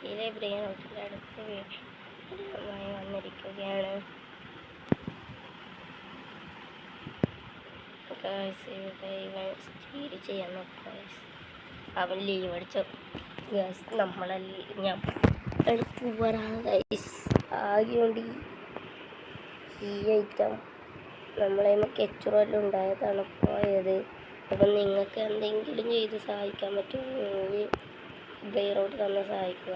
ഇതിലെ ബ്രെയിൻ ഔട്ടിൽ അടുത്ത വീഡിയോയുമായി വന്നിരിക്കുകയാണ്. ഇവിടെ ഇവൻ സ്റ്റീൽ ചെയ്യാൻ നോക്കാം. അവൻ ലീവ് അടിച്ചു. ഞാൻ എടുത്തു പോരാണ് ഗൈസ്. ആകെയുണ്ട് ഈ ഐറ്റം നമ്മളെ കെച്ചുറെല്ലാം ഉണ്ടായതാണ് പോയത്. അപ്പം നിങ്ങൾക്ക് എന്തെങ്കിലും ചെയ്ത് സഹായിക്കാൻ പറ്റുമെങ്കിൽ ബ്രെയിറോട്ട് തന്നെ സഹായിക്കുക.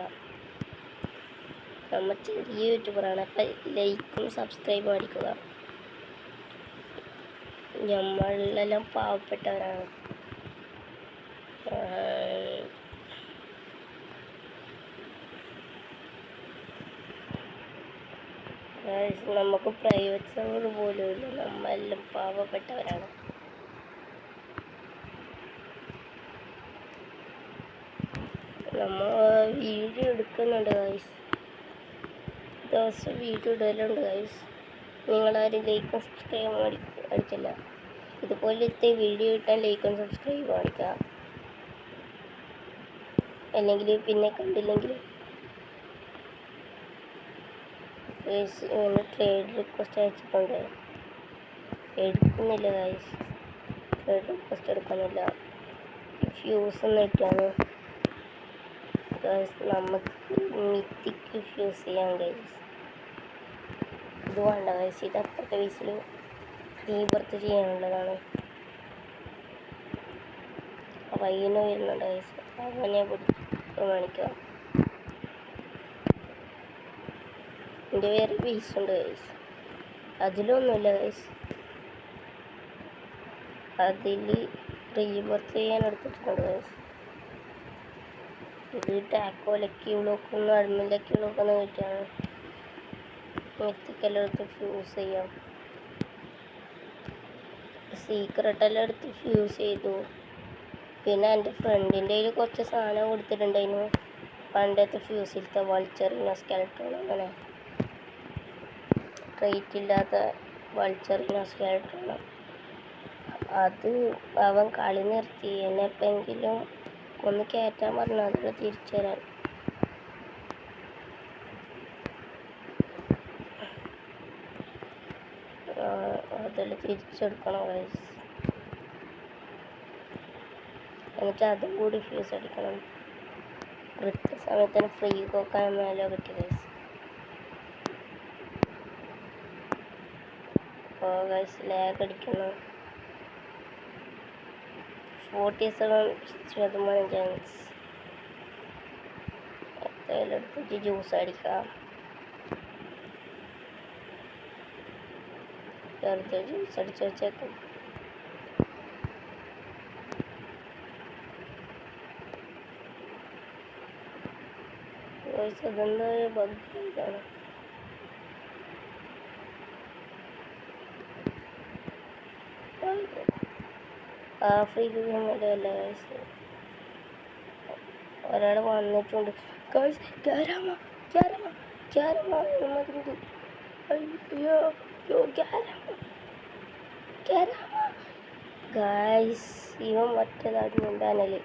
നമ്മൾ ചെറിയ യൂട്യൂബറാണ്. അപ്പം ലൈക്കും സബ്സ്ക്രൈബും അടിക്കുക. നമ്മളെല്ലാം പാവപ്പെട്ടവരാണ്. നമുക്ക് പ്രൈവറ്റ് സെർവർ പോലും ഇല്ല. നമ്മളെല്ലാം പാവപ്പെട്ടവരാണ്. നമ്മൾ വീഡിയോ എടുക്കുന്നുണ്ട് ഗൈസ്. ദിവസം വീഡിയോ ഇടലുണ്ട് ഗൈസ്. നിങ്ങളാരും ലൈക്കും സബ്സ്ക്രൈബും അടിച്ചില്ല. ഇതുപോലത്തെ വീഡിയോ ഇട്ടാൽ ലൈക്കും സബ്സ്ക്രൈബും അടിക്കുക. അല്ലെങ്കിൽ പിന്നെ കണ്ടില്ലെങ്കിൽ ട്രേഡ് റിക്വസ്റ്റ് അയച്ചിട്ടുണ്ട്. എടുക്കുന്നില്ല ഗൈസ്. ട്രേഡ് റിക്വസ്റ്റ് എടുക്കുന്നില്ല. ഫ്യൂസ് എന്നിട്ടാണ് ഗൈസ്. നമുക്ക് മിത്തിക്ക് ഫ്യൂസ് ചെയ്യാം ഗൈസ്. ഇത് വേണ്ട ഗൈസ്. ഇത് അപ്പുറത്തെ വയസ്സിൽ റീബർത്ത് ചെയ്യാനുള്ളതാണ്. പയ്യന് വരുന്നുണ്ട് ഗൈസ്. അവനെ പിടിച്ച് കാണിക്കാം. എൻ്റെ വേറെ പീസുണ്ട് ഗൈസ്. അതിലൊന്നുമില്ല ഗൈസ്. അതിൽ റീബർത്ത് ചെയ്യാൻ എടുത്തിട്ടുണ്ട് ഗൈസ്. ഇത് ടാക്കോ ലക്കിയുള്ളൊക്കെ അഡ്മിൻ ലക്കിയുള്ളൊക്കെ കിട്ടിയാണ്. മെത്തിക്കെല്ലാം എടുത്ത് ഫ്യൂസ് ചെയ്യാം. സീക്രട്ടെല്ലാം എടുത്ത് ഫ്യൂസ് ചെയ്തു. പിന്നെ എൻ്റെ ഫ്രണ്ടിൻ്റെ കയ്യിൽ കുറച്ച് സാധനം കൊടുത്തിട്ടുണ്ടായിരുന്നു. പണ്ടത്തെ ഫ്യൂസിലത്തെ വൾച്ചറിന സ്കെൽട്ടൺ, അങ്ങനെ റേറ്റ് ഇല്ലാത്ത വൾച്ചറിന സ്കെൽട്ടൺ. അത് അവൻ കളി നിർത്തി. എന്നെപ്പെങ്കിലും ഒന്ന് കയറ്റാൻ പറഞ്ഞു. അതിൽ തിരിച്ചു തരാൻ. അതിൽ തിരിച്ചെടുക്കണം ഗൈസ്. എന്നിട്ട് അതും കൂടി ഫ്യൂസ് അടിക്കണം. കൃത്യസമയത്തിന് ഫ്രീ കോക്കാൻ മേലെ കിട്ടി ഗൈസ്. അപ്പോൾ ഗൈസ് ലാഗ് അടിക്കണം. 47% ചാൻസ്. എന്തായാലും എടുത്തിട്ട് ജ്യൂസ് അടിക്കാം. വെറുതെ ജ്യൂസ് അടിച്ച് വെച്ചേക്കും. അതെന്താ ബഗ് ഇതാണ്. ആഫ്രിക്കല്ല ഗൈസ്. ഒരാൾ വന്നിട്ടുണ്ട് ഗൈസ്. ഗൈസ് ഇവൻ മറ്റേതായിട്ട് മിണ്ടാനല്ലേ.